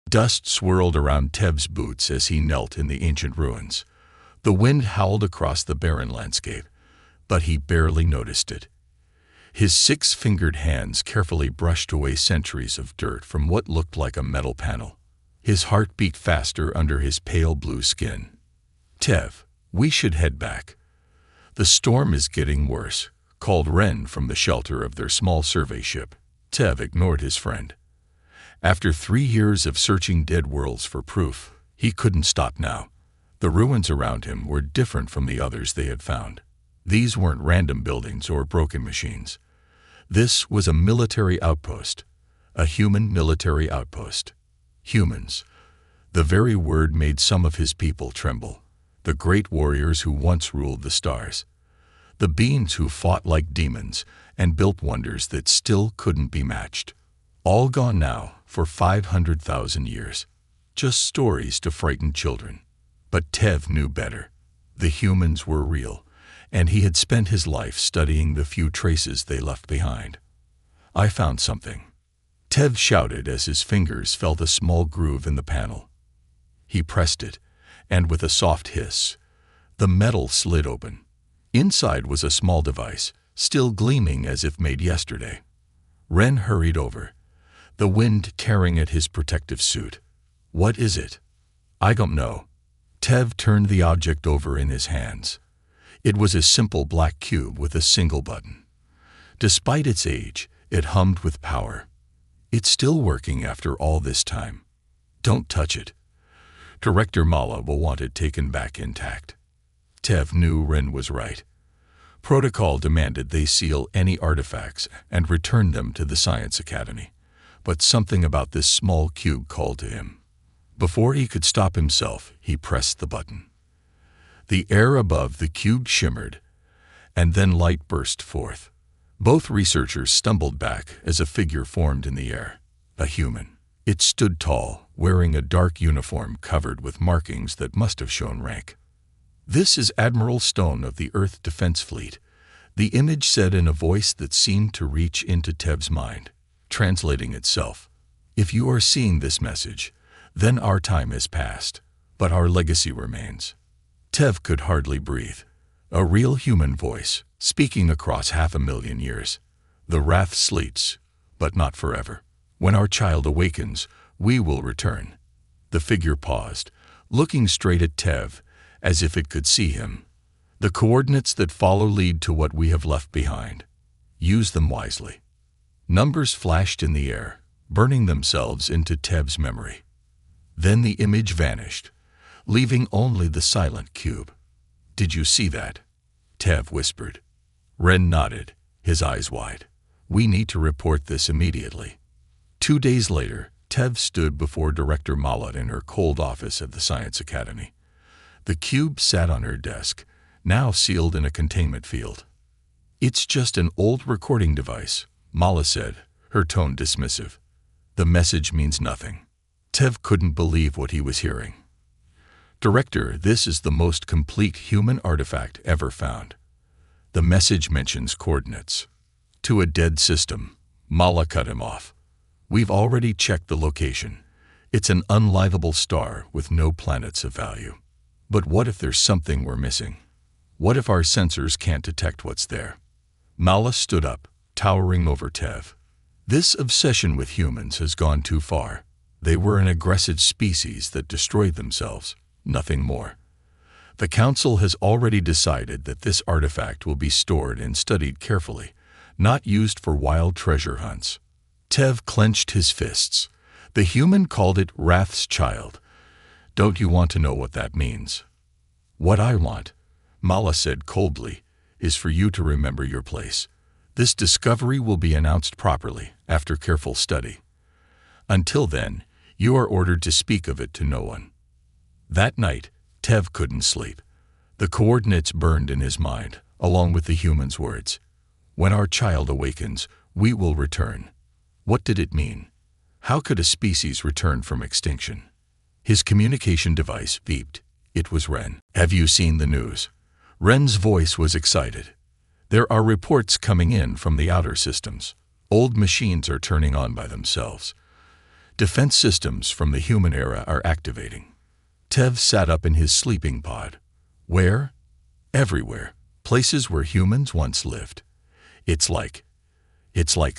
Dust swirled around Tev's boots as he knelt in the ancient ruins. The wind howled across the barren landscape, but he barely noticed it. His six-fingered hands carefully brushed away centuries of dirt from what looked like a metal panel. His heart beat faster under his pale blue skin. "Tev, we should head back. The storm is getting worse," called Ren from the shelter of their small survey ship. Tev ignored his friend. After 3 years of searching dead worlds for proof, he couldn't stop now. The ruins around him were different from the others they had found. These weren't random buildings or broken machines. This was a military outpost, a human military outpost. Humans. The very word made some of his people tremble. The great warriors who once ruled the stars. The beings who fought like demons and built wonders that still couldn't be matched. All gone now for 500,000 years. Just stories to frighten children. But Tev knew better. The humans were real, and he had spent his life studying the few traces they left behind. "I found something," Tev shouted as his fingers felt a small groove in the panel. He pressed it, and with a soft hiss, the metal slid open. Inside was a small device, still gleaming as if made yesterday. Ren hurried over, the wind tearing at his protective suit. "What is it?" "I don't know." Tev turned the object over in his hands. It was a simple black cube with a single button. Despite its age, it hummed with power. "It's still working after all this time." "Don't touch it. Director Mala will want it taken back intact." Tev knew Ren was right. Protocol demanded they seal any artifacts and return them to the Science Academy. But something about this small cube called to him. Before he could stop himself, he pressed the button. The air above the cube shimmered, and then light burst forth. Both researchers stumbled back as a figure formed in the air. A human. It stood tall, wearing a dark uniform covered with markings that must have shown rank. "This is Admiral Stone of the Earth Defense Fleet," the image said in a voice that seemed to reach into Tev's mind, translating itself. "If you are seeing this message, then our time has passed, but our legacy remains." Tev could hardly breathe. A real human voice, speaking across 500,000 years. "The wrath sleeps, but not forever. When our child awakens, we will return." The figure paused, looking straight at Tev, as if it could see him. "The coordinates that follow lead to what we have left behind. Use them wisely." Numbers flashed in the air, burning themselves into Tev's memory. Then the image vanished, leaving only the silent cube. "Did you see that?" Tev whispered. Ren nodded, his eyes wide. "We need to report this immediately." 2 days later, Tev stood before Director Mallet in her cold office at the Science Academy. The cube sat on her desk, now sealed in a containment field. "It's just an old recording device," Mala said, her tone dismissive. "The message means nothing." Tev couldn't believe what he was hearing. "Director, this is the most complete human artifact ever found. The message mentions coordinates to a dead system." Mala cut him off. "We've already checked the location. It's an unlivable star with no planets of value. But what if there's something we're missing? What if our sensors can't detect what's there?" Mala stood up, towering over Tev. "This obsession with humans has gone too far. They were an aggressive species that destroyed themselves, nothing more. The Council has already decided that this artifact will be stored and studied carefully, not used for wild treasure hunts." Tev clenched his fists. "The human called it Wrath's Child. Don't you want to know what that means?" "What I want," Mala said coldly, "is for you to remember your place. This discovery will be announced properly, after careful study. Until then, you are ordered to speak of it to no one." That night, Tev couldn't sleep. The coordinates burned in his mind, along with the human's words. "When our child awakens, we will return." What did it mean? How could a species return from extinction? His communication device beeped. It was Ren. "Have you seen the news?" Ren's voice was excited. "There are reports coming in from the outer systems. Old machines are turning on by themselves. Defense systems from the human era are activating. Tev sat up in his sleeping pod. Where? Everywhere. Places where humans once lived. It's like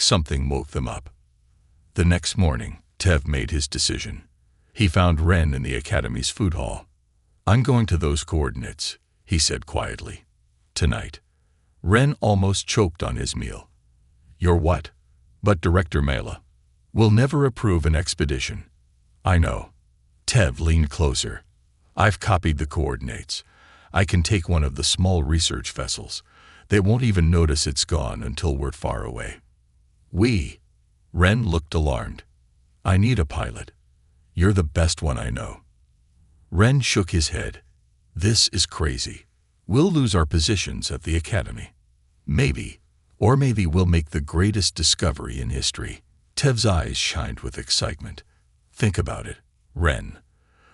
something woke them up. The next morning, Tev made his decision. He found Ren in the Academy's food hall. "I'm going to those coordinates," he said quietly. "Tonight." Ren almost choked on his meal. "You're what?" "But Director Mela will never approve an expedition." "I know." Tev leaned closer. "I've copied the coordinates. I can take one of the small research vessels. They won't even notice it's gone until we're far away." Ren looked alarmed. "I need a pilot. You're the best one I know." Ren shook his head. "This is crazy. We'll lose our positions at the Academy. Maybe we'll make the greatest discovery in history." Tev's eyes shined with excitement. "Think about it, Ren.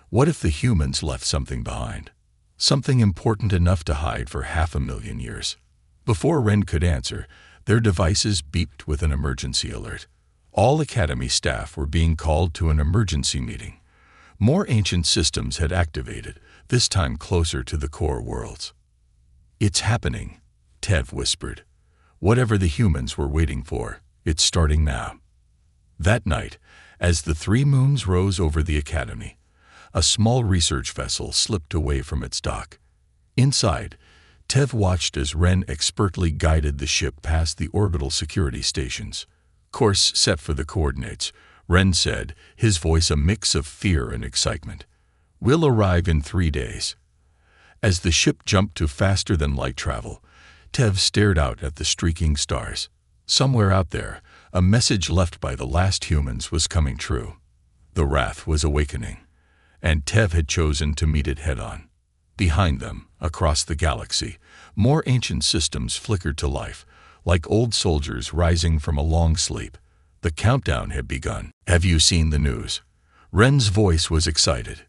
What if the humans left something behind? Something important enough to hide for 500,000 years?" Before Ren could answer, their devices beeped with an emergency alert. All Academy staff were being called to an emergency meeting. More ancient systems had activated, this time closer to the core worlds. "It's happening," Tev whispered. "Whatever the humans were waiting for, it's starting now." That night, as the three moons rose over the Academy, a small research vessel slipped away from its dock. Inside, Tev watched as Ren expertly guided the ship past the orbital security stations. "Course set for the coordinates," Ren said, his voice a mix of fear and excitement. "We'll arrive in 3 days." As the ship jumped to faster-than-light travel, Tev stared out at the streaking stars. Somewhere out there, a message left by the last humans was coming true. The Wrath was awakening, and Tev had chosen to meet it head-on. Behind them, across the galaxy, more ancient systems flickered to life, like old soldiers rising from a long sleep. The countdown had begun. "Have you seen the news?" Ren's voice was excited.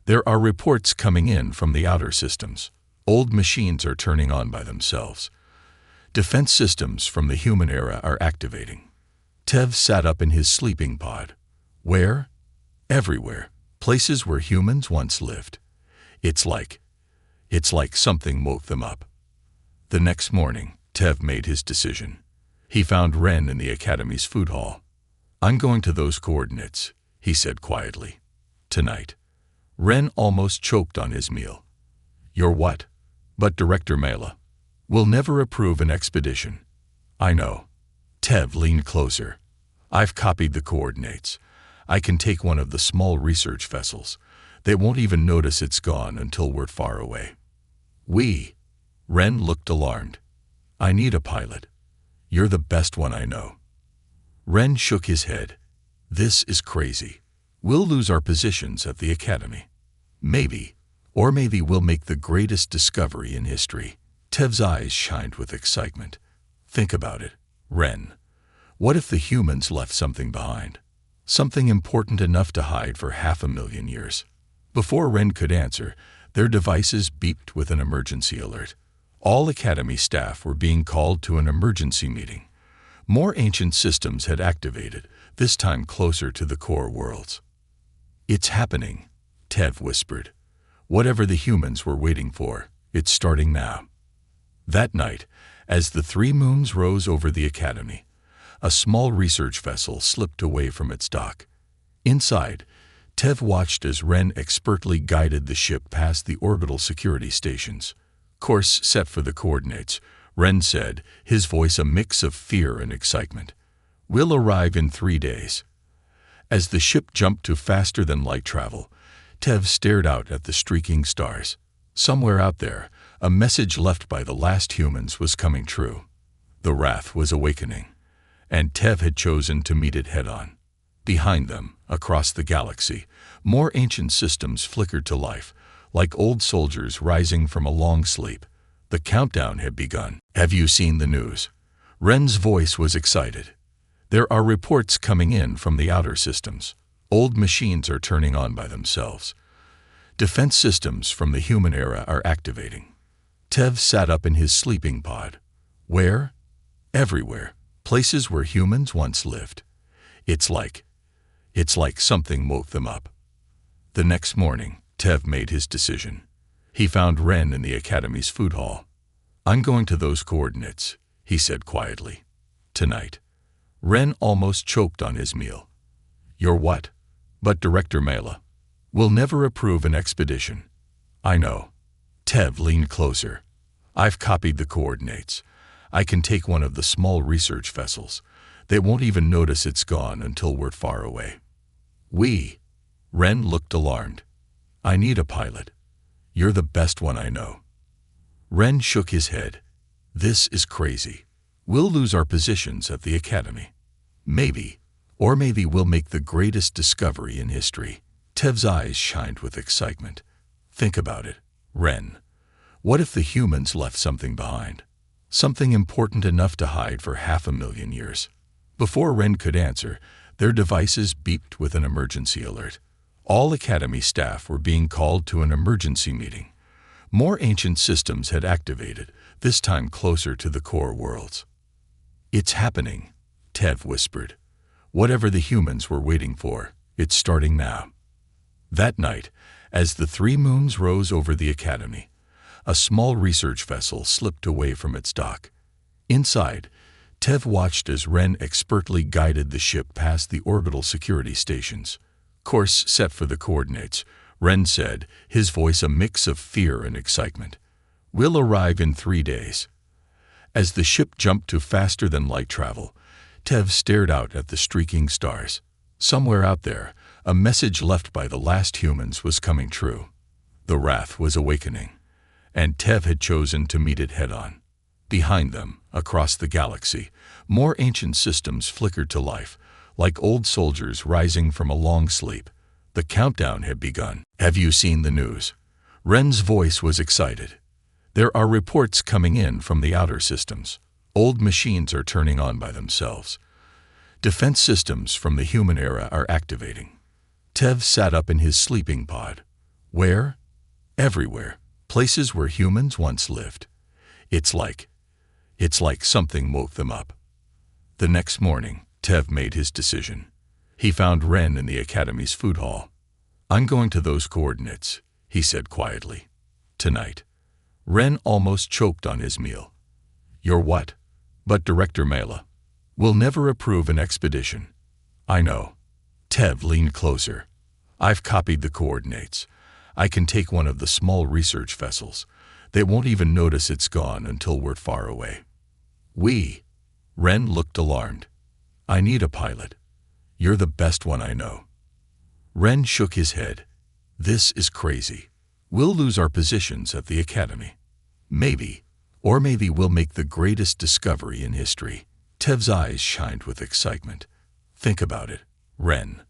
"There are reports coming in from the outer systems. Old machines are turning on by themselves. Defense systems from the human era are activating." Tev sat up in his sleeping pod. "Where?" "Everywhere. Places where humans once lived. It's like something woke them up." The next morning, Tev made his decision. He found Ren in the Academy's food hall. "I'm going to those coordinates," he said quietly. "Tonight." Ren almost choked on his meal. "You're what?" "But Director Mela will never approve an expedition." "I know." Tev leaned closer. "I've copied the coordinates. I can take one of the small research vessels. They won't even notice it's gone until we're far away." Ren looked alarmed. "I need a pilot. You're the best one I know." Ren shook his head. "This is crazy. We'll lose our positions at the Academy. Maybe we'll make the greatest discovery in history." Tev's eyes shined with excitement. "Think about it, Ren. What if the humans left something behind? Something important enough to hide for 500,000 years?" Before Ren could answer, their devices beeped with an emergency alert. All Academy staff were being called to an emergency meeting. More ancient systems had activated, this time closer to the core worlds. "It's happening," Tev whispered. "Whatever the humans were waiting for, it's starting now." That night, as the three moons rose over the Academy, a small research vessel slipped away from its dock. Inside, Tev watched as Ren expertly guided the ship past the orbital security stations. "Course set for the coordinates," Ren said, his voice a mix of fear and excitement. "We'll arrive in 3 days." As the ship jumped to faster-than-light travel, Tev stared out at the streaking stars. Somewhere out there, a message left by the last humans was coming true. The Wrath was awakening, and Tev had chosen to meet it head-on. Behind them, across the galaxy, more ancient systems flickered to life, like old soldiers rising from a long sleep. The countdown had begun. "Have you seen the news?" Ren's voice was excited. "There are reports coming in from the outer systems. Old machines are turning on by themselves. Defense systems from the human era are activating." Tev sat up in his sleeping pod. "Where?" "Everywhere. Places where humans once lived. It's It's like something woke them up. The next morning, Tev made his decision. He found Ren in the Academy's food hall. "I'm going to those coordinates," he said quietly. "Tonight." Ren almost choked on his meal. "You're what?" "But Director Mela will never approve an expedition." "I know." Tev leaned closer. "I've copied the coordinates. I can take one of the small research vessels. They won't even notice it's gone until we're far away." "We?" Ren looked alarmed. "I need a pilot. You're the best one I know." Ren shook his head. "This is crazy. We'll lose our positions at the Academy. Maybe, or maybe we'll make the greatest discovery in history." Tev's eyes shined with excitement. "Think about it, Ren. What if the humans left something behind? Something important enough to hide for 500,000 years." Before Ren could answer, their devices beeped with an emergency alert. All Academy staff were being called to an emergency meeting. More ancient systems had activated, this time closer to the core worlds. "It's happening," Tev whispered. "Whatever the humans were waiting for, it's starting now." That night, as the 3 moons rose over the Academy, a small research vessel slipped away from its dock. Inside, Tev watched as Ren expertly guided the ship past the orbital security stations. "Course set for the coordinates," Ren said, his voice a mix of fear and excitement. "We'll arrive in 3 days." As the ship jumped to faster-than-light travel, Tev stared out at the streaking stars. Somewhere out there, a message left by the last humans was coming true. The wrath was awakening, and Tev had chosen to meet it head-on. Behind them, across the galaxy, more ancient systems flickered to life, like old soldiers rising from a long sleep. The countdown had begun. "Have you seen the news?" Ren's voice was excited. "There are reports coming in from the outer systems. Old machines are turning on by themselves. Defense systems from the human era are activating." Tev sat up in his sleeping pod. "Where?" "Everywhere. Places where humans once lived. It's like something woke them up." The next morning, Tev made his decision. He found Ren in the Academy's food hall. "I'm going to those coordinates," he said quietly. "Tonight." Ren almost choked on his meal. "You're what?" "But Director Mela will never approve an expedition." "I know." Tev leaned closer. "I've copied the coordinates. I can take one of the small research vessels. They won't even notice it's gone until we're far away." "We?" Ren looked alarmed. "I need a pilot. You're the best one I know." Ren shook his head. "This is crazy. We'll lose our positions at the Academy. Maybe, or maybe we'll make the greatest discovery in history." Tev's eyes shined with excitement. "Think about it, Ren.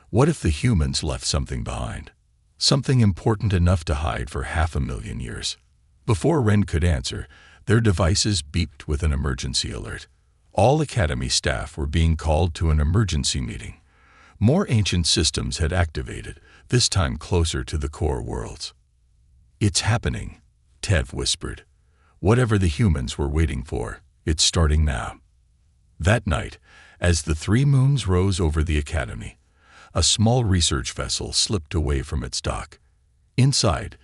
What if the humans left something behind? Something important enough to hide for 500,000 years." Before Ren could answer, their devices beeped with an emergency alert. All Academy staff were being called to an emergency meeting. More ancient systems had activated, this time closer to the core worlds. "It's happening," Tev whispered. "Whatever the humans were waiting for, it's starting now." That night, as the 3 moons rose over the Academy, a small research vessel slipped away from its dock. Inside,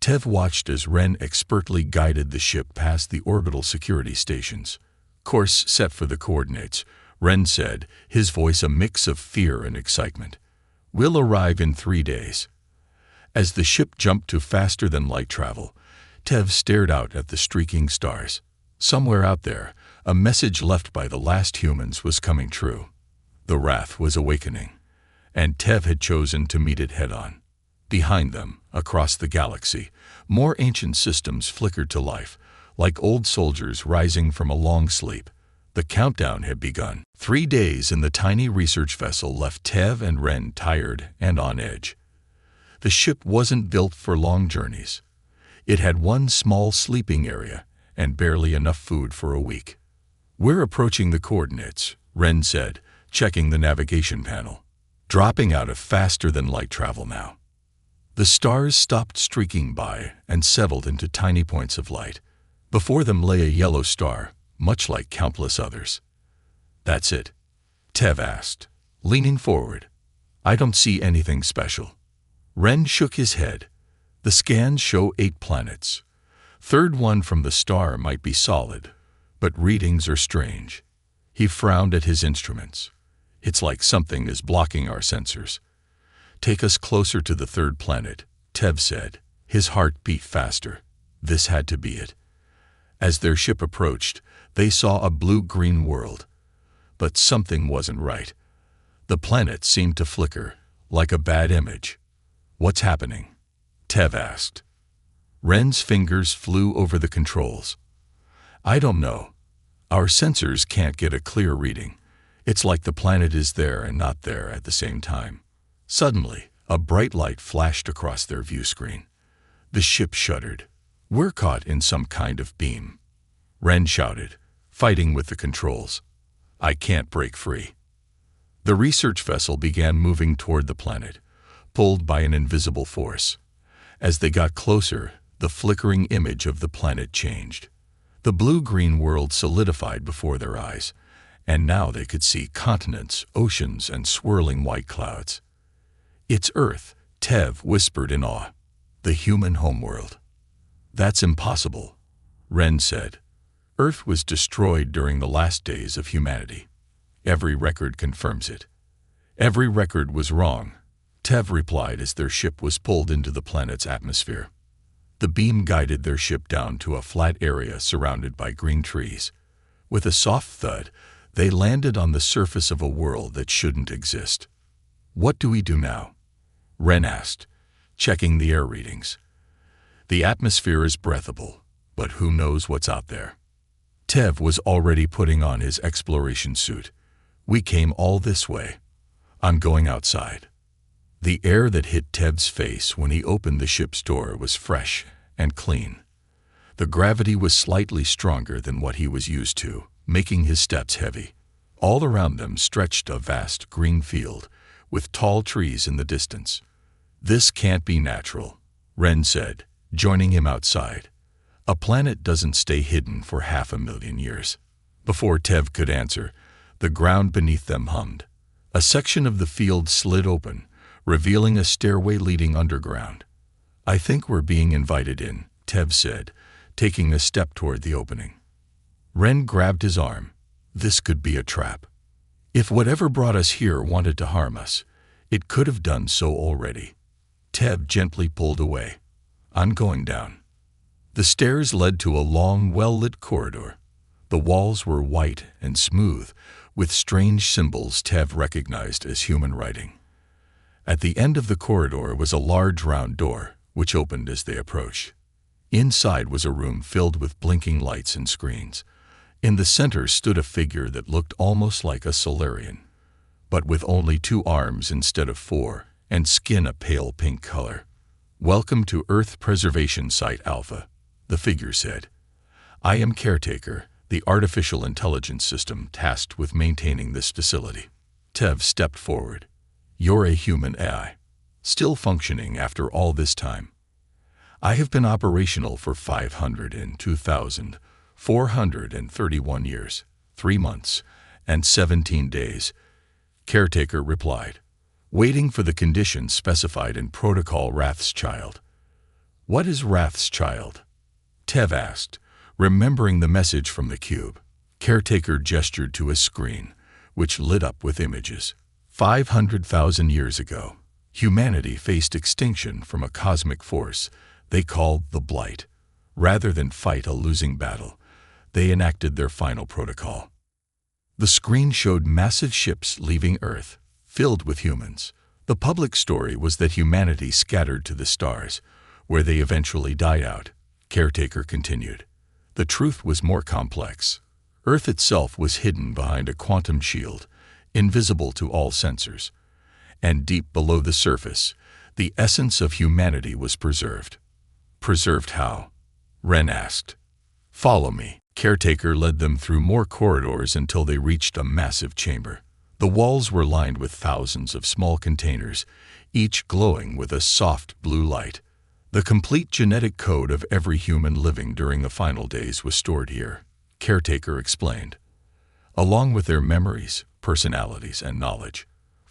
Tev watched as Ren expertly guided the ship past the orbital security stations. "Course set for the coordinates," Ren said, his voice a mix of fear and excitement. "We'll arrive in 3 days." As the ship jumped to faster-than-light travel, Tev stared out at the streaking stars. Somewhere out there, a message left by the last humans was coming true. The wrath was awakening, and Tev had chosen to meet it head-on. Behind them, across the galaxy, more ancient systems flickered to life, like old soldiers rising from a long sleep. The countdown had begun. 3 days in the tiny research vessel left Tev and Ren tired and on edge. The ship wasn't built for long journeys. It had one small sleeping area and barely enough food for a week. "We're approaching the coordinates," Ren said, checking the navigation panel. "Dropping out of faster-than-light travel now." The stars stopped streaking by and settled into tiny points of light. Before them lay a yellow star, much like countless others. "That's it?" Tev asked, leaning forward. I don't see anything special. Ren shook his head. The scans show 8 planets. Third one from the star might be solid, but readings are strange. He frowned at his instruments. It's like something is blocking our sensors. Take us closer to the third planet, Tev said. His heart beat faster. This had to be it. As their ship approached, they saw a blue-green world. But something wasn't right. The planet seemed to flicker, like a bad image. What's happening? Tev asked. Ren's fingers flew over the controls. I don't know. Our sensors can't get a clear reading. It's like the planet is there and not there at the same time. Suddenly, a bright light flashed across their view screen. The ship shuddered. We're caught in some kind of beam. Ren shouted, fighting with the controls. I can't break free. The research vessel began moving toward the planet, pulled by an invisible force. As they got closer, the flickering image of the planet changed. The blue-green world solidified before their eyes, and now they could see continents, oceans, and swirling white clouds. It's Earth, Tev whispered in awe. The human homeworld. That's impossible, Ren said. Earth was destroyed during the last days of humanity. Every record confirms it. Every record was wrong, Tev replied as their ship was pulled into the planet's atmosphere. The beam guided their ship down to a flat area surrounded by green trees. With a soft thud, they landed on the surface of a world that shouldn't exist. What do we do now? Ren asked, checking the air readings. The atmosphere is breathable, but who knows what's out there? Tev was already putting on his exploration suit. We came all this way. I'm going outside. The air that hit Tev's face when he opened the ship's door was fresh and clean. The gravity was slightly stronger than what he was used to, making his steps heavy. All around them stretched a vast green field, with tall trees in the distance. This can't be natural, Ren said, joining him outside. A planet doesn't stay hidden for 500,000 years. Before Tev could answer, the ground beneath them hummed. A section of the field slid open, revealing a stairway leading underground. I think we're being invited in, Tev said, taking a step toward the opening. Ren grabbed his arm. This could be a trap. If whatever brought us here wanted to harm us, it could have done so already. Tev gently pulled away. I'm going down. The stairs led to a long, well-lit corridor. The walls were white and smooth, with strange symbols Tev recognized as human writing. At the end of the corridor was a large round door, which opened as they approached. Inside was a room filled with blinking lights and screens. In the center stood a figure that looked almost like a Solarian, but with only 2 arms instead of 4, and skin a pale pink color. Welcome to Earth Preservation Site Alpha, the figure said. I am Caretaker, the artificial intelligence system tasked with maintaining this facility. Tev stepped forward. You're a human AI, still functioning after all this time. I have been operational for 502,431 years, 3 months, and 17 days, Caretaker replied, waiting for the conditions specified in Protocol Wrathschild. What is Wrathschild? Tev asked, remembering the message from the cube. Caretaker gestured to a screen, which lit up with images. 500,000 years ago, humanity faced extinction from a cosmic force they called the Blight. Rather than fight a losing battle, they enacted their final protocol. The screen showed massive ships leaving Earth, filled with humans. The public story was that humanity scattered to the stars, where they eventually died out. Caretaker continued. The truth was more complex. Earth itself was hidden behind a quantum shield, invisible to all sensors. And deep below the surface, the essence of humanity was preserved. Preserved how? Ren asked. Follow me. Caretaker led them through more corridors until they reached a massive chamber. The walls were lined with thousands of small containers, each glowing with a soft blue light. The complete genetic code of every human living during the final days was stored here, Caretaker explained, along with their memories, personalities, and knowledge.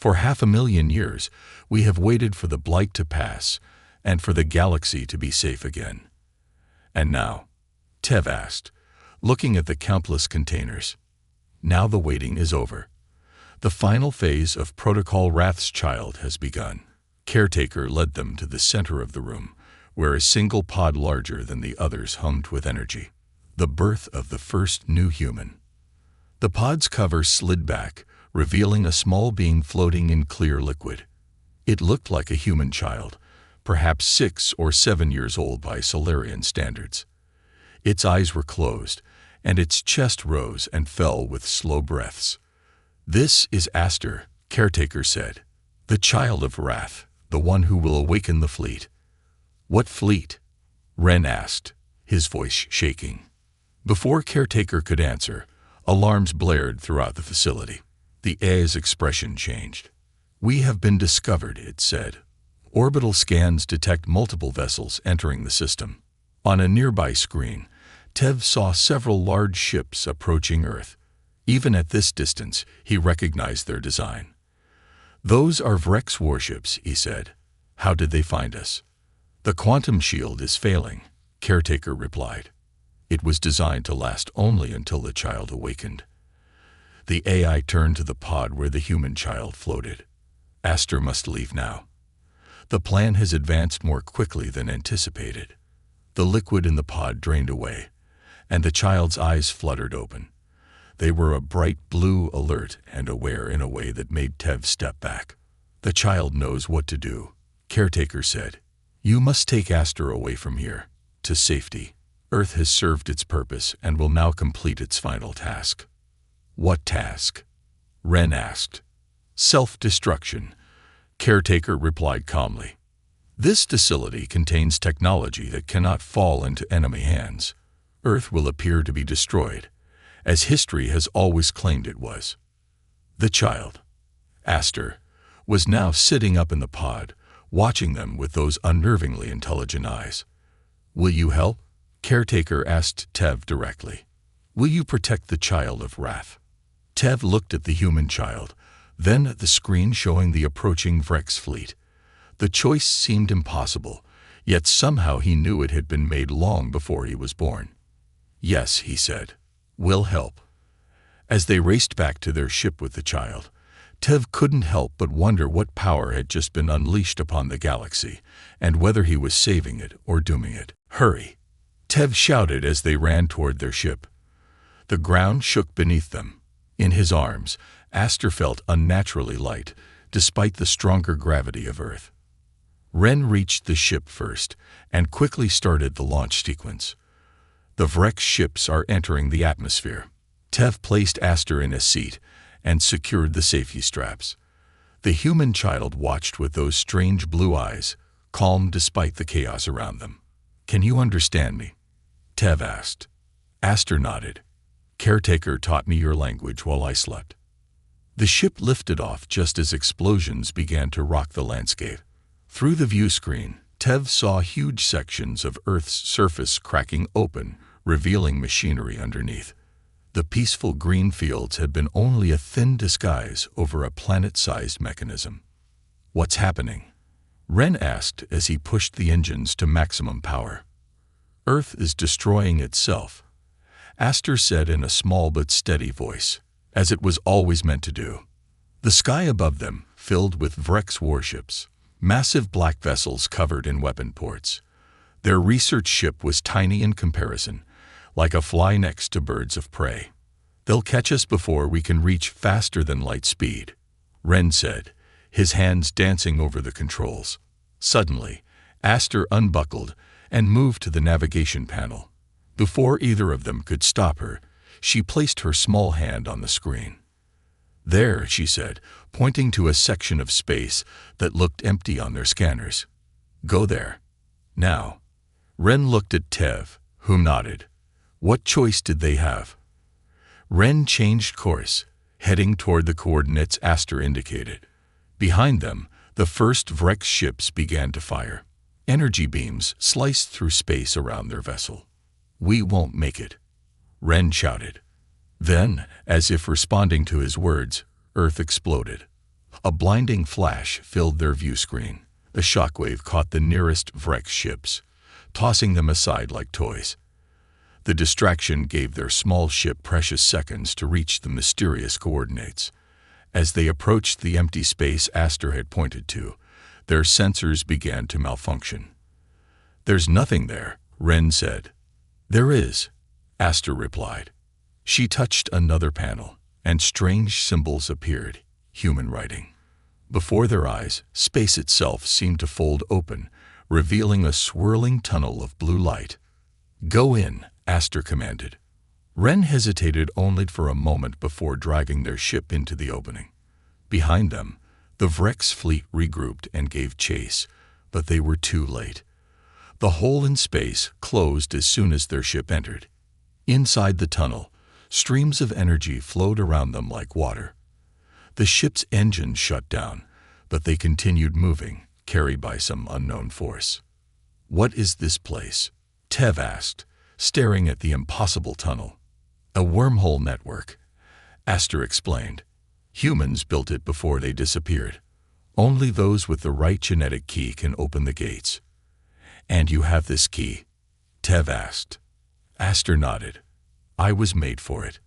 For 500,000 years, we have waited for the blight to pass and for the galaxy to be safe again. And now, Tev asked, looking at the countless containers. Now the waiting is over. The final phase of Protocol Wrathchild has begun. Caretaker led them to the center of the room, where a single pod larger than the others hummed with energy. The birth of the first new human. The pod's cover slid back, revealing a small being floating in clear liquid. It looked like a human child, perhaps 6 or 7 years old by Solarian standards. Its eyes were closed, and its chest rose and fell with slow breaths. "This is Aster," Caretaker said. "The child of Wrath, the one who will awaken the fleet." "What fleet?" Ren asked, his voice shaking. Before Caretaker could answer, alarms blared throughout the facility. The AI's expression changed. "We have been discovered," it said. Orbital scans detect multiple vessels entering the system. On a nearby screen, Tev saw several large ships approaching Earth. Even at this distance, he recognized their design. "Those are Vrex warships," he said. "How did they find us?" "The quantum shield is failing," Caretaker replied. "It was designed to last only until the child awakened." The AI turned to the pod where the human child floated. "Aster must leave now. The plan has advanced more quickly than anticipated." The liquid in the pod drained away, and the child's eyes fluttered open. They were a bright blue, alert and aware in a way that made Tev step back. "The child knows what to do," Caretaker said. "You must take Aster away from here, to safety. Earth has served its purpose and will now complete its final task." "What task?" Ren asked. "Self-destruction," Caretaker replied calmly. "This facility contains technology that cannot fall into enemy hands. Earth will appear to be destroyed, as history has always claimed it was." The child, Aster, was now sitting up in the pod, watching them with those unnervingly intelligent eyes. "Will you help?" Caretaker asked Tev directly. "Will you protect the child of Wrath?" Tev looked at the human child, then at the screen showing the approaching Vrex fleet. The choice seemed impossible, yet somehow he knew it had been made long before he was born. "Yes," he said, "we'll help." As they raced back to their ship with the child, Tev couldn't help but wonder what power had just been unleashed upon the galaxy, and whether he was saving it or dooming it. "Hurry!" Tev shouted as they ran toward their ship. The ground shook beneath them. In his arms, Aster felt unnaturally light, despite the stronger gravity of Earth. Ren reached the ship first, and quickly started the launch sequence. The Vrex ships are entering the atmosphere. Tev placed Aster in a seat and secured the safety straps. The human child watched with those strange blue eyes, calm despite the chaos around them. "Can you understand me?" Tev asked. Aster nodded. "Caretaker taught me your language while I slept." The ship lifted off just as explosions began to rock the landscape. Through the view screen, Tev saw huge sections of Earth's surface cracking open, revealing machinery underneath. The peaceful green fields had been only a thin disguise over a planet-sized mechanism. "What's happening?" Ren asked as he pushed the engines to maximum power. "Earth is destroying itself," Aster said in a small but steady voice, as it was always meant to do. The sky above them filled with Vrex warships, massive black vessels covered in weapon ports. Their research ship was tiny in comparison, like a fly next to birds of prey. "They'll catch us before we can reach faster than light speed," Ren said, his hands dancing over the controls. Suddenly, Aster unbuckled and moved to the navigation panel. Before either of them could stop her, she placed her small hand on the screen. "There," she said, pointing to a section of space that looked empty on their scanners. "Go there. Now." Ren looked at Tev, who nodded. What choice did they have? Ren changed course, heading toward the coordinates Aster indicated. Behind them, the first Vrex ships began to fire. Energy beams sliced through space around their vessel. "We won't make it," Ren shouted. Then, as if responding to his words, Earth exploded. A blinding flash filled their view screen. A shockwave caught the nearest Vrex ships, tossing them aside like toys. The distraction gave their small ship precious seconds to reach the mysterious coordinates. As they approached the empty space Aster had pointed to, their sensors began to malfunction. "There's nothing there," Ren said. "There is," Aster replied. She touched another panel, and strange symbols appeared, human writing. Before their eyes, space itself seemed to fold open, revealing a swirling tunnel of blue light. "Go in," Aster commanded. Ren hesitated only for a moment before dragging their ship into the opening. Behind them, the Vrex fleet regrouped and gave chase, but they were too late. The hole in space closed as soon as their ship entered. Inside the tunnel, streams of energy flowed around them like water. The ship's engines shut down, but they continued moving, carried by some unknown force. "What is this place?" Tev asked, staring at the impossible tunnel. "A wormhole network," Aster explained. "Humans built it before they disappeared. Only those with the right genetic key can open the gates." "And you have this key?" Tev asked. Aster nodded. "I was made for it.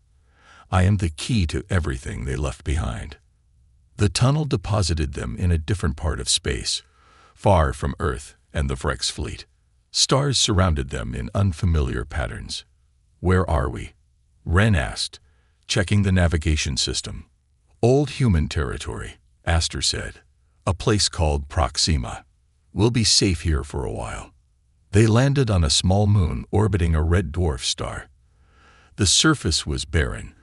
I am the key to everything they left behind." The tunnel deposited them in a different part of space, far from Earth and the Vrex fleet. Stars surrounded them in unfamiliar patterns. "Where are we?" Ren asked, checking the navigation system. "Old human territory," Aster said. "A place called Proxima. We'll be safe here for a while." They landed on a small moon orbiting a red dwarf star. The surface was barren,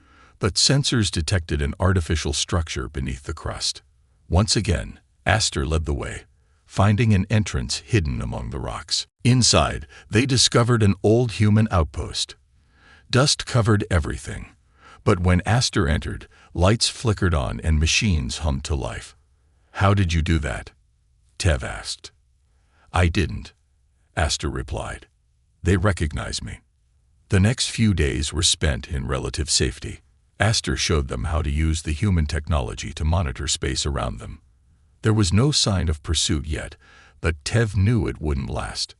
but sensors detected an artificial structure beneath the crust. Once again, Aster led the way, finding an entrance hidden among the rocks. Inside, they discovered an old human outpost. Dust covered everything, but when Aster entered, lights flickered on and machines hummed to life. "How did you do that?" Tev asked. "I didn't," Aster replied. "They recognized me." The next few days were spent in relative safety. Aster showed them how to use the human technology to monitor space around them. There was no sign of pursuit yet, but Tev knew it wouldn't last.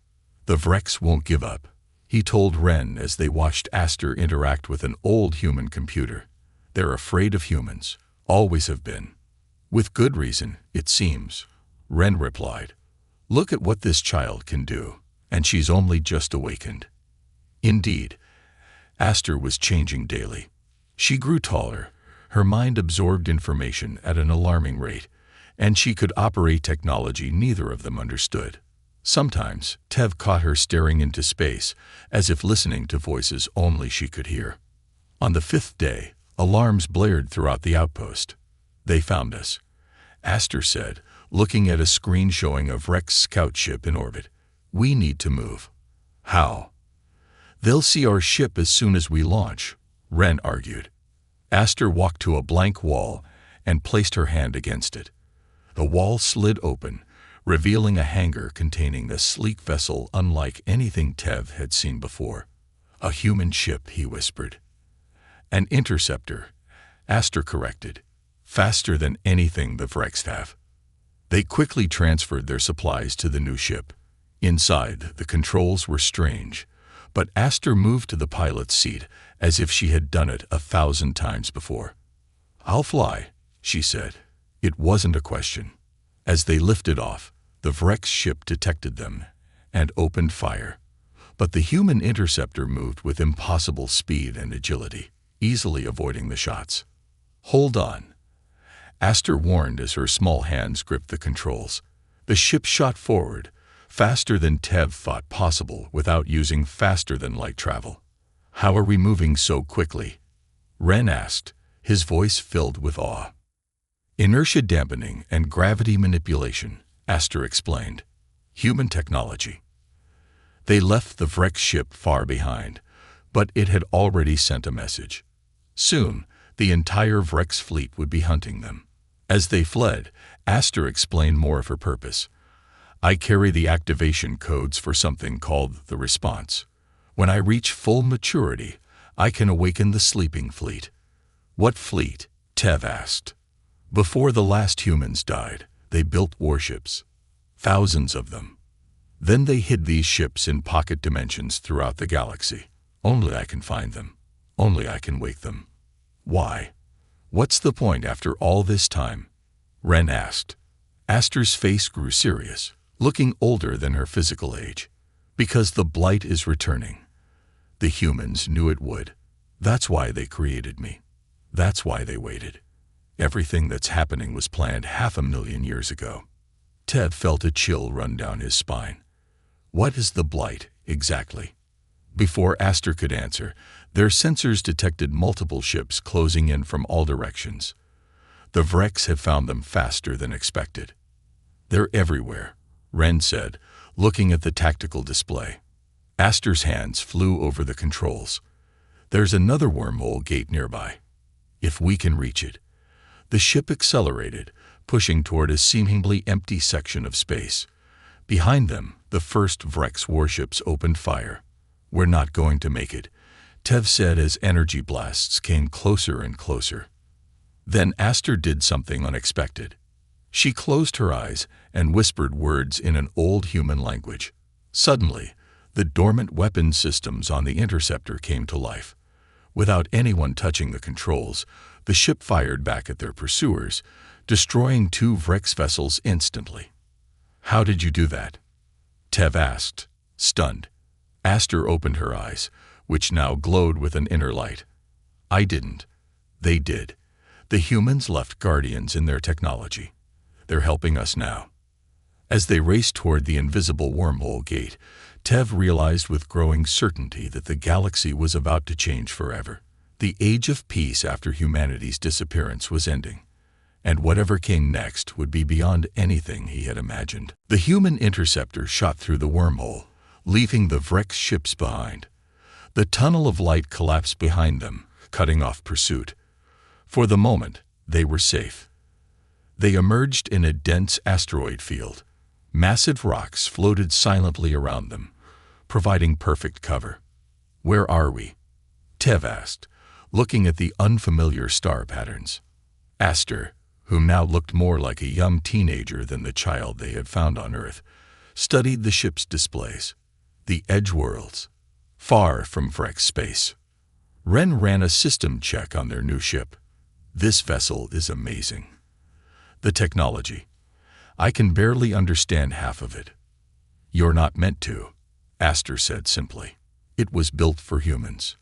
"The Vrex won't give up," he told Ren as they watched Aster interact with an old human computer. "They're afraid of humans, always have been." "With good reason, it seems," Ren replied. "Look at what this child can do, and she's only just awakened." Indeed, Aster was changing daily. She grew taller, her mind absorbed information at an alarming rate, and she could operate technology neither of them understood. Sometimes, Tev caught her staring into space, as if listening to voices only she could hear. On the 5th day, alarms blared throughout the outpost. "They found us," Aster said, looking at a screen showing a Vrex scout ship in orbit. "We need to move." "How?" "They'll see our ship as soon as we launch," Ren argued. Aster walked to a blank wall and placed her hand against it. The wall slid open, revealing a hangar containing a sleek vessel unlike anything Tev had seen before. "A human ship," he whispered. "An interceptor," Aster corrected. "Faster than anything the Vrex have." They quickly transferred their supplies to the new ship. Inside, the controls were strange, but Aster moved to the pilot's seat as if she had done it 1,000 times before. "I'll fly," she said. It wasn't a question. As they lifted off, the Vrex ship detected them and opened fire. But the human interceptor moved with impossible speed and agility, easily avoiding the shots. "Hold on," Aster warned as her small hands gripped the controls. The ship shot forward, faster than Tev thought possible without using faster-than-light travel. "How are we moving so quickly?" Ren asked, his voice filled with awe. "Inertia dampening and gravity manipulation," Aster explained. "Human technology." They left the Vrex ship far behind, but it had already sent a message. Soon, the entire Vrex fleet would be hunting them. As they fled, Aster explained more of her purpose. "I carry the activation codes for something called the response. When I reach full maturity, I can awaken the sleeping fleet." "What fleet?" Tev asked. Before the last humans died, they built warships. Thousands of them. Then they hid these ships in pocket dimensions throughout the galaxy. Only I can find them. Only I can wake them. Why? What's the point after all this time? Ren asked. Aster's face grew serious, looking older than her physical age. Because the blight is returning. The humans knew it would. That's why they created me. That's why they waited. Everything that's happening was planned 500,000 years ago. Tev felt a chill run down his spine. What is the blight, exactly? Before Aster could answer, their sensors detected multiple ships closing in from all directions. The Vrex have found them faster than expected. They're everywhere, Ren said, looking at the tactical display. Aster's hands flew over the controls. There's another wormhole gate nearby. If we can reach it. The ship accelerated, pushing toward a seemingly empty section of space. Behind them, the first Vrex warships opened fire. We're not going to make it, Tev said as energy blasts came closer and closer. Then Aster did something unexpected. She closed her eyes and whispered words in an old human language. Suddenly, the dormant weapon systems on the interceptor came to life. Without anyone touching the controls, the ship fired back at their pursuers, destroying 2 Vrex vessels instantly. How did you do that? Tev asked, stunned. Aster opened her eyes, which now glowed with an inner light. I didn't. They did. The humans left guardians in their technology. They're helping us now. As they raced toward the invisible wormhole gate, Tev realized with growing certainty that the galaxy was about to change forever. The age of peace after humanity's disappearance was ending, and whatever came next would be beyond anything he had imagined. The human interceptor shot through the wormhole, leaving the Vrex ships behind. The tunnel of light collapsed behind them, cutting off pursuit. For the moment, they were safe. They emerged in a dense asteroid field. Massive rocks floated silently around them, providing perfect cover. Where are we? Tev asked, looking at the unfamiliar star patterns. Aster, who now looked more like a young teenager than the child they had found on Earth, studied the ship's displays. The edge worlds, far from Vrex space. Ren ran a system check on their new ship. This vessel is amazing. The technology. I can barely understand half of it. You're not meant to, Aster said simply. It was built for humans.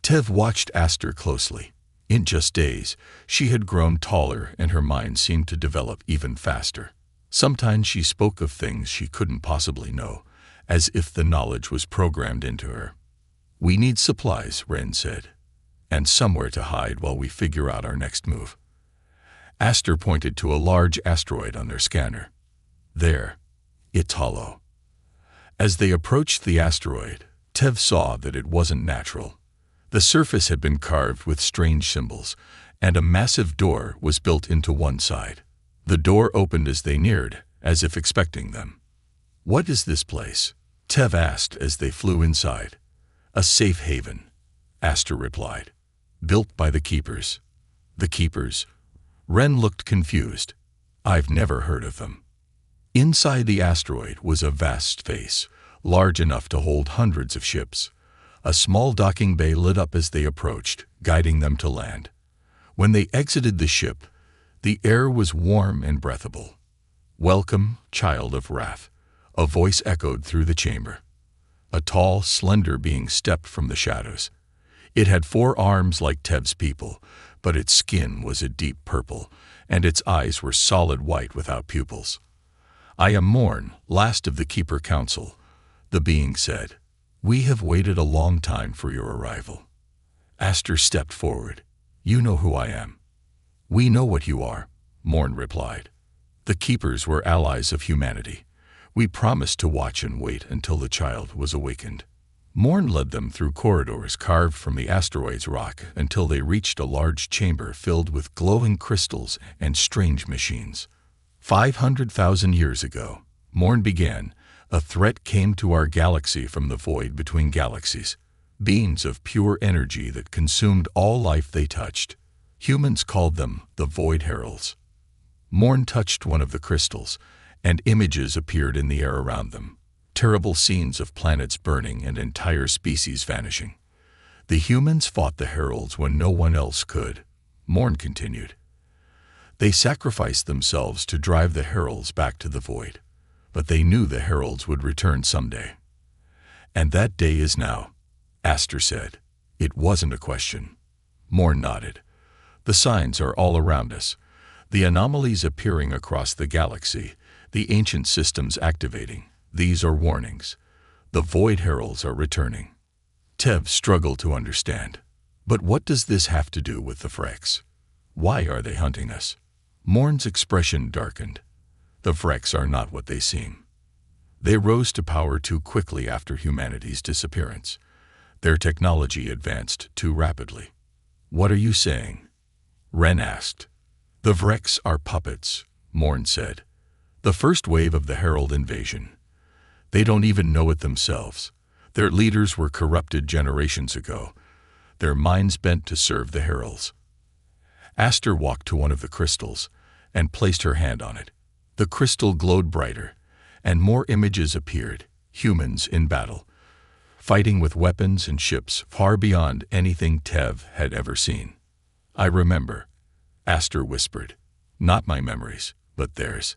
Tev watched Aster closely. In just days, she had grown taller and her mind seemed to develop even faster. Sometimes she spoke of things she couldn't possibly know, as if the knowledge was programmed into her. We need supplies, Ren said, and somewhere to hide while we figure out our next move. Aster pointed to a large asteroid on their scanner. There, it's hollow. As they approached the asteroid, Tev saw that it wasn't natural. The surface had been carved with strange symbols, and a massive door was built into one side. The door opened as they neared, as if expecting them. What is this place? Tev asked as they flew inside. A safe haven, Aster replied. Built by the Keepers. The Keepers? Ren looked confused. I've never heard of them. Inside the asteroid was a vast space, large enough to hold hundreds of ships. A small docking bay lit up as they approached, guiding them to land. When they exited the ship, the air was warm and breathable. Welcome, child of wrath, a voice echoed through the chamber. A tall, slender being stepped from the shadows. It had 4 arms like Tev's people, but its skin was a deep purple, and its eyes were solid white without pupils. I am Morn, last of the Keeper Council, the being said. We have waited a long time for your arrival. Aster stepped forward. You know who I am. We know what you are, Morn replied. The Keepers were allies of humanity. We promised to watch and wait until the child was awakened. Morn led them through corridors carved from the asteroid's rock until they reached a large chamber filled with glowing crystals and strange machines. 500,000 years ago, Morn began, a threat came to our galaxy from the void between galaxies. Beings of pure energy that consumed all life they touched. Humans called them the Void Heralds. Morn touched one of the crystals, and images appeared in the air around them. Terrible scenes of planets burning and entire species vanishing. The humans fought the heralds when no one else could. Morn continued. They sacrificed themselves to drive the heralds back to the void. But they knew the heralds would return someday. And that day is now, Aster said. It wasn't a question. Morn nodded. The signs are all around us. The anomalies appearing across the galaxy, the ancient systems activating. These are warnings. The void heralds are returning. Tev struggled to understand. But what does this have to do with the Vrex? Why are they hunting us? Morn's expression darkened. The Vrex are not what they seem. They rose to power too quickly after humanity's disappearance. Their technology advanced too rapidly. What are you saying? Ren asked. The Vrex are puppets, Morn said. The first wave of the Herald invasion. They don't even know it themselves. Their leaders were corrupted generations ago, their minds bent to serve the Heralds. Aster walked to one of the crystals and placed her hand on it. The crystal glowed brighter, and more images appeared, humans in battle, fighting with weapons and ships far beyond anything Tev had ever seen. I remember, Aster whispered. Not my memories, but theirs.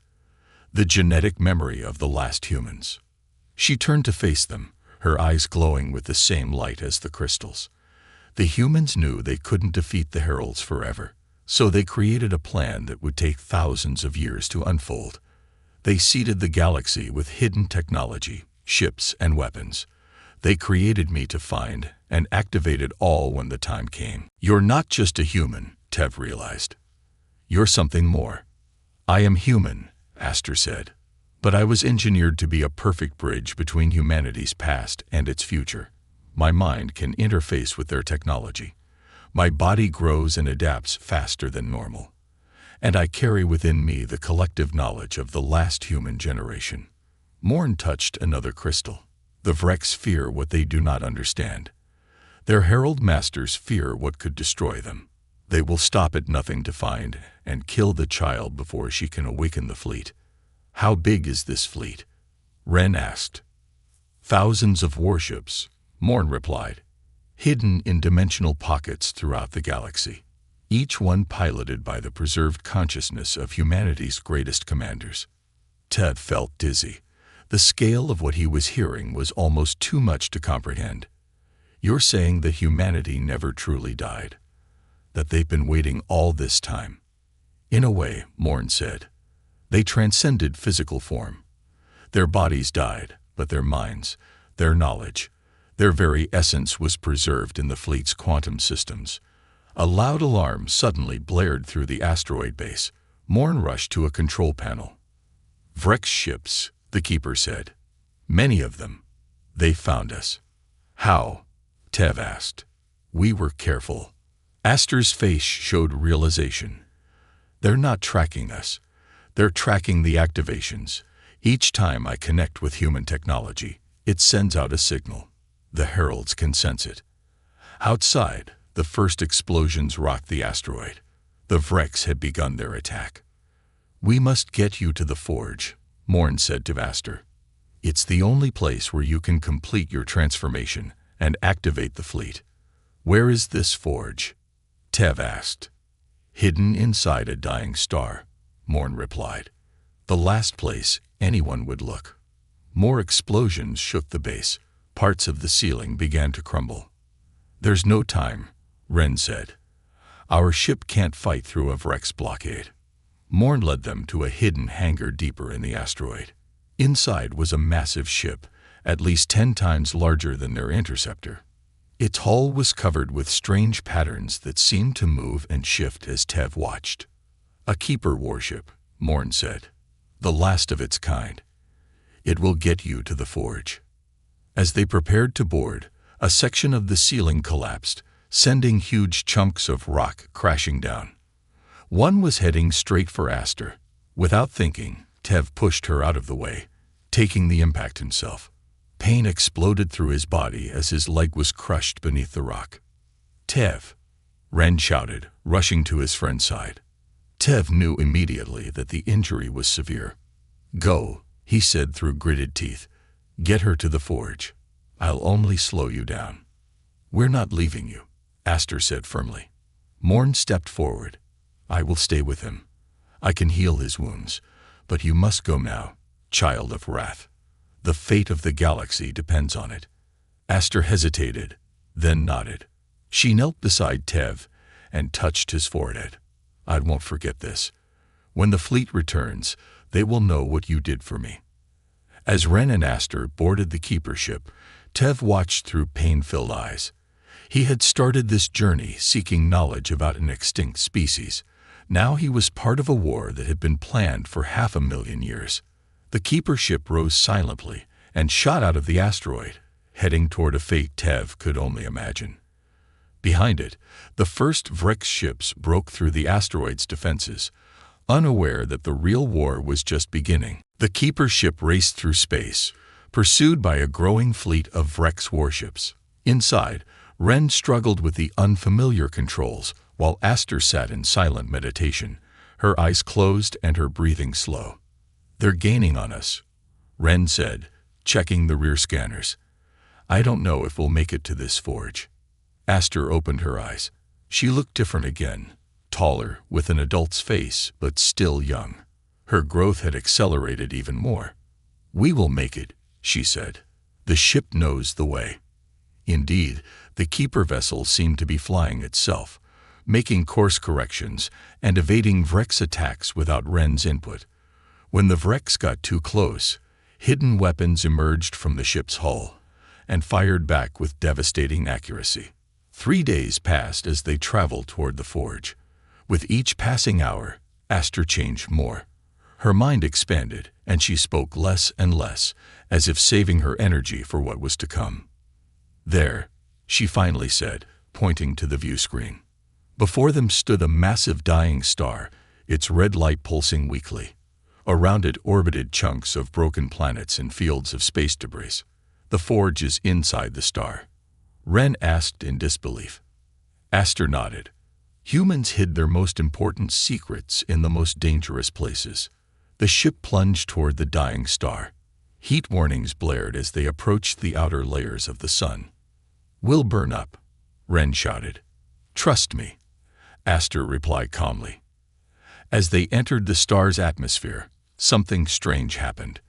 The genetic memory of the last humans. She turned to face them, her eyes glowing with the same light as the crystals. The humans knew they couldn't defeat the Heralds forever, so they created a plan that would take thousands of years to unfold. They seeded the galaxy with hidden technology, ships and weapons. They created me to find and activate it all when the time came. You're not just a human, Tev realized. You're something more. I am human, Aster said. But I was engineered to be a perfect bridge between humanity's past and its future. My mind can interface with their technology. My body grows and adapts faster than normal. And I carry within me the collective knowledge of the last human generation. Morn touched another crystal. The Vrex fear what they do not understand. Their herald masters fear what could destroy them. They will stop at nothing to find and kill the child before she can awaken the fleet. How big is this fleet? Ren asked. Thousands of warships, Morn replied, hidden in dimensional pockets throughout the galaxy, each one piloted by the preserved consciousness of humanity's greatest commanders. Tev felt dizzy. The scale of what he was hearing was almost too much to comprehend. You're saying that humanity never truly died? That they've been waiting all this time? In a way, Morn said. They transcended physical form. Their bodies died, but their minds, their knowledge, their very essence was preserved in the fleet's quantum systems. A loud alarm suddenly blared through the asteroid base. Morn rushed to a control panel. Vrex ships, the keeper said. Many of them. They found us. How? Tev asked. We were careful. Aster's face showed realization. They're not tracking us. They're tracking the activations. Each time I connect with human technology, it sends out a signal. The heralds can sense it. Outside, the first explosions rocked the asteroid. The Vrex had begun their attack. We must get you to the forge, Morn said to Aster. It's the only place where you can complete your transformation and activate the fleet. Where is this forge? Tev asked. Hidden inside a dying star, Morn replied. The last place anyone would look. More explosions shook the base. Parts of the ceiling began to crumble. There's no time, Ren said. Our ship can't fight through a Vrex blockade. Morn led them to a hidden hangar deeper in the asteroid. Inside was a massive ship, at least 10 times larger than their interceptor. Its hull was covered with strange patterns that seemed to move and shift as Tev watched. A keeper warship, Morn said. The last of its kind. It will get you to the forge. As they prepared to board, a section of the ceiling collapsed, sending huge chunks of rock crashing down. One was heading straight for Aster. Without thinking, Tev pushed her out of the way, taking the impact himself. Pain exploded through his body as his leg was crushed beneath the rock. Tev! Ren shouted, rushing to his friend's side. Tev knew immediately that the injury was severe. "Go," he said through gritted teeth. "Get her to the forge. I'll only slow you down." "We're not leaving you," Aster said firmly. Morn stepped forward. "I will stay with him. I can heal his wounds, but you must go now, child of wrath. The fate of the galaxy depends on it." Aster hesitated, then nodded. She knelt beside Tev and touched his forehead. "I won't forget this. When the fleet returns, they will know what you did for me." As Ren and Aster boarded the keeper ship, Tev watched through pain-filled eyes. He had started this journey seeking knowledge about an extinct species. Now he was part of a war that had been planned for 500,000 years. The keeper ship rose silently and shot out of the asteroid, heading toward a fate Tev could only imagine. Behind it, the first Vrex ships broke through the asteroid's defenses, unaware that the real war was just beginning. The keeper ship raced through space, pursued by a growing fleet of Vrex warships. Inside, Ren struggled with the unfamiliar controls, while Aster sat in silent meditation, her eyes closed and her breathing slow. "They're gaining on us," Ren said, checking the rear scanners. "I don't know if we'll make it to this forge." Aster opened her eyes. She looked different again, taller, with an adult's face, but still young. Her growth had accelerated even more. "We will make it," she said. "The ship knows the way." Indeed, the keeper vessel seemed to be flying itself, making course corrections and evading Vrex attacks without Ren's input. When the Vrex got too close, hidden weapons emerged from the ship's hull and fired back with devastating accuracy. 3 days passed as they traveled toward the forge. With each passing hour, Aster changed more. Her mind expanded, and she spoke less and less, as if saving her energy for what was to come. "There," she finally said, pointing to the view screen. Before them stood a massive dying star, its red light pulsing weakly. Around it orbited chunks of broken planets and fields of space debris. "The forge is inside the star," Ren asked in disbelief. Aster nodded. Humans hid their most important secrets in the most dangerous places. The ship plunged toward the dying star. Heat warnings blared as they approached the outer layers of the sun. "We'll burn up," Ren shouted. "Trust me," Aster replied calmly. As they entered the star's atmosphere, something strange happened.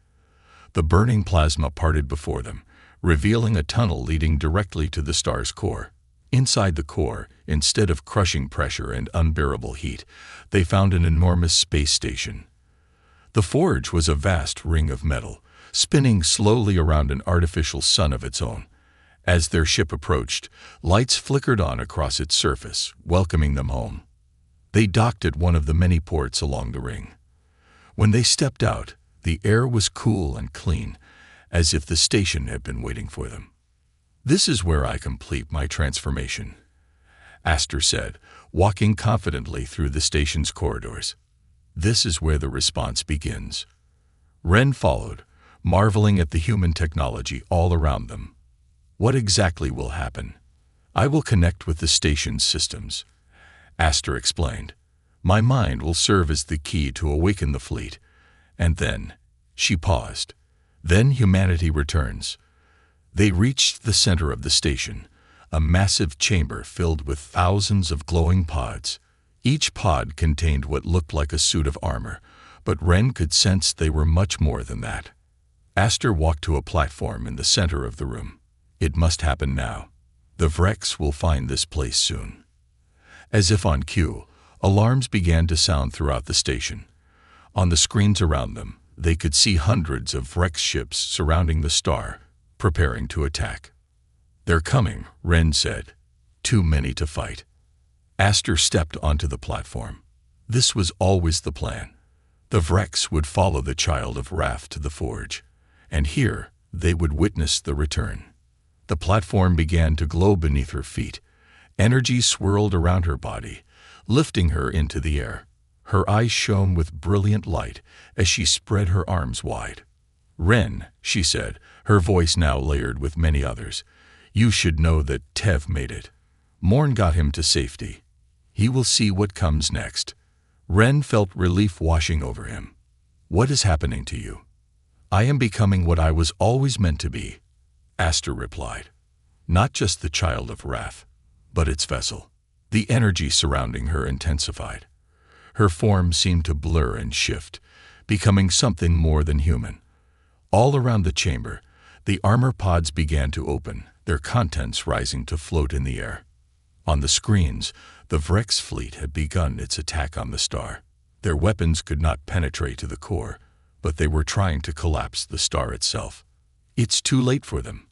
The burning plasma parted before them, revealing a tunnel leading directly to the star's core. Inside the core, instead of crushing pressure and unbearable heat, they found an enormous space station. The forge was a vast ring of metal, spinning slowly around an artificial sun of its own. As their ship approached, lights flickered on across its surface, welcoming them home. They docked at one of the many ports along the ring. When they stepped out, the air was cool and clean, as if the station had been waiting for them. "This is where I complete my transformation," Aster said, walking confidently through the station's corridors. "This is where the response begins." Ren followed, marveling at the human technology all around them. "What exactly will happen?" "I will connect with the station's systems," Aster explained. "My mind will serve as the key to awaken the fleet. And then," she paused, "then humanity returns." They reached the center of the station, a massive chamber filled with thousands of glowing pods. Each pod contained what looked like a suit of armor, but Ren could sense they were much more than that. Aster walked to a platform in the center of the room. It must happen now. The Vrex will find this place soon. As if on cue, alarms began to sound throughout the station. On the screens around them, they could see hundreds of Vrex ships surrounding the star, preparing to attack. "They're coming," Ren said. "Too many to fight." Aster stepped onto the platform. This was always the plan. The Vrex would follow the child of wrath to the forge, and here they would witness the return. The platform began to glow beneath her feet. Energy swirled around her body, lifting her into the air. Her eyes shone with brilliant light as she spread her arms wide. "Ren," she said, her voice now layered with many others, "you should know that Tev made it. Morn got him to safety. He will see what comes next." Ren felt relief washing over him. "What is happening to you?" "I am becoming what I was always meant to be," Aster replied. "Not just the child of wrath, but its vessel." The energy surrounding her intensified. Her form seemed to blur and shift, becoming something more than human. All around the chamber, the armor pods began to open, their contents rising to float in the air. On the screens, the Vrex fleet had begun its attack on the star. Their weapons could not penetrate to the core, but they were trying to collapse the star itself. "It's too late for them,"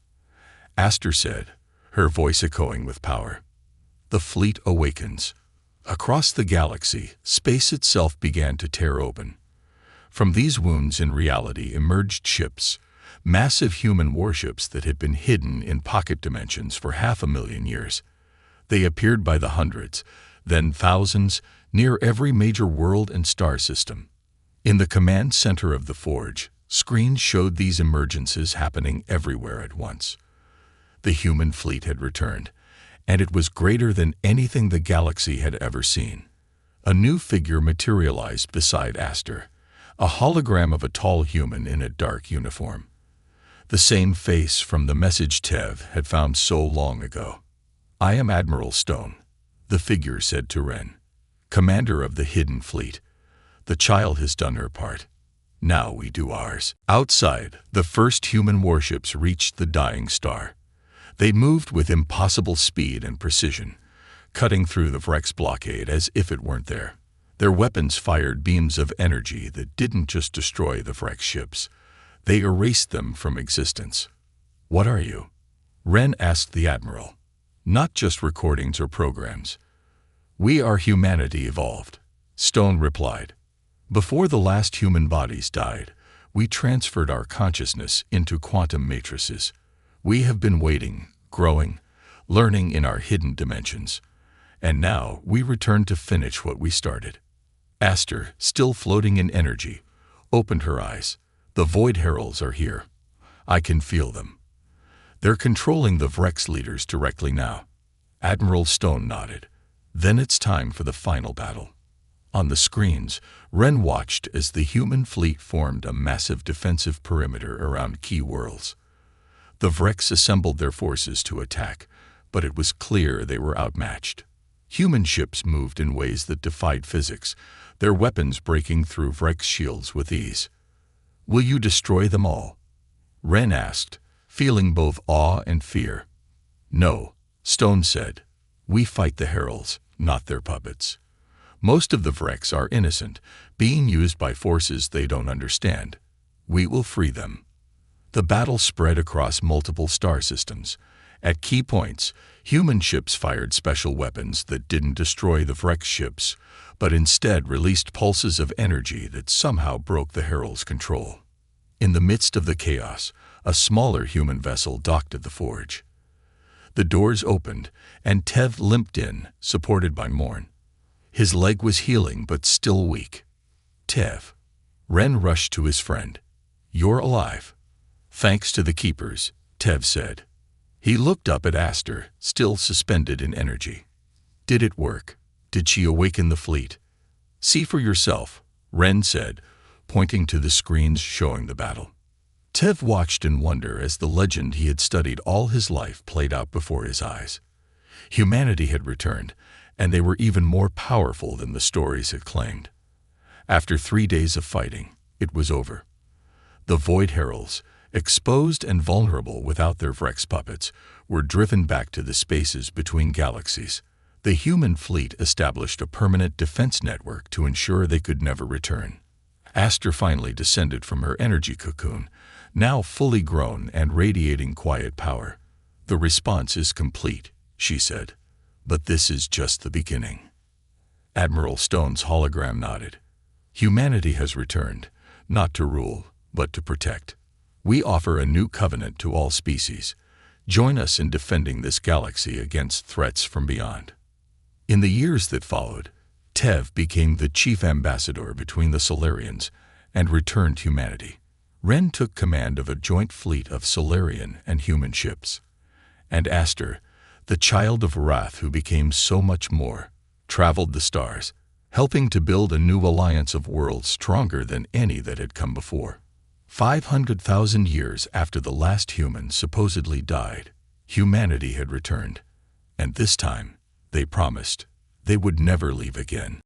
Aster said, her voice echoing with power. The fleet awakens. Across the galaxy, space itself began to tear open. From these wounds in reality emerged ships, massive human warships that had been hidden in pocket dimensions for 500,000 years. They appeared by the hundreds, then thousands, near every major world and star system. In the command center of the Forge, screens showed these emergences happening everywhere at once. The human fleet had returned, and it was greater than anything the galaxy had ever seen. A new figure materialized beside Aster, a hologram of a tall human in a dark uniform. The same face from the message Tev had found so long ago. "I am Admiral Stone," the figure said to Ren, "commander of the hidden fleet. The child has done her part. Now we do ours." Outside, the first human warships reached the dying star. They moved with impossible speed and precision, cutting through the Vrex blockade as if it weren't there. Their weapons fired beams of energy that didn't just destroy the Vrex ships. They erased them from existence. "What are you?" Ren asked the Admiral. "Not just recordings or programs. We are humanity evolved," Stone replied. "Before the last human bodies died, we transferred our consciousness into quantum matrices. We have been waiting, growing, learning in our hidden dimensions. And now we return to finish what we started." Aster, still floating in energy, opened her eyes. "The Void Heralds are here. I can feel them. They're controlling the Vrex leaders directly now." Admiral Stone nodded. "Then it's time for the final battle." On the screens, Ren watched as the human fleet formed a massive defensive perimeter around key worlds. The Vrex assembled their forces to attack, but it was clear they were outmatched. Human ships moved in ways that defied physics, their weapons breaking through Vrex shields with ease. "Will you destroy them all?" Ren asked, feeling both awe and fear. "No," Stone said. "We fight the Heralds, not their puppets. Most of the Vrex are innocent, being used by forces they don't understand. We will free them." The battle spread across multiple star systems. At key points, human ships fired special weapons that didn't destroy the Vrex ships, but instead released pulses of energy that somehow broke the Herald's control. In the midst of the chaos, a smaller human vessel docked at the Forge. The doors opened, and Tev limped in, supported by Morn. His leg was healing but still weak. "Tev." Ren rushed to his friend. "You're alive." "Thanks to the Keepers," Tev said. He looked up at Aster, still suspended in energy. "Did it work? Did she awaken the fleet?" "See for yourself," Ren said, pointing to the screens showing the battle. Tev watched in wonder as the legend he had studied all his life played out before his eyes. Humanity had returned, and they were even more powerful than the stories had claimed. After 3 days of fighting, it was over. The Void Heralds, exposed and vulnerable without their Vrex puppets, were driven back to the spaces between galaxies. The human fleet established a permanent defense network to ensure they could never return. Aster finally descended from her energy cocoon, now fully grown and radiating quiet power. "The response is complete," she said. "But this is just the beginning." Admiral Stone's hologram nodded. "Humanity has returned, not to rule, but to protect. We offer a new covenant to all species. Join us in defending this galaxy against threats from beyond." In the years that followed, Tev became the chief ambassador between the Solarians and returned humanity. Ren took command of a joint fleet of Solarian and human ships. And Aster, the child of wrath who became so much more, traveled the stars, helping to build a new alliance of worlds stronger than any that had come before. 500,000 years after the last human supposedly died, humanity had returned, and this time, they promised, they would never leave again.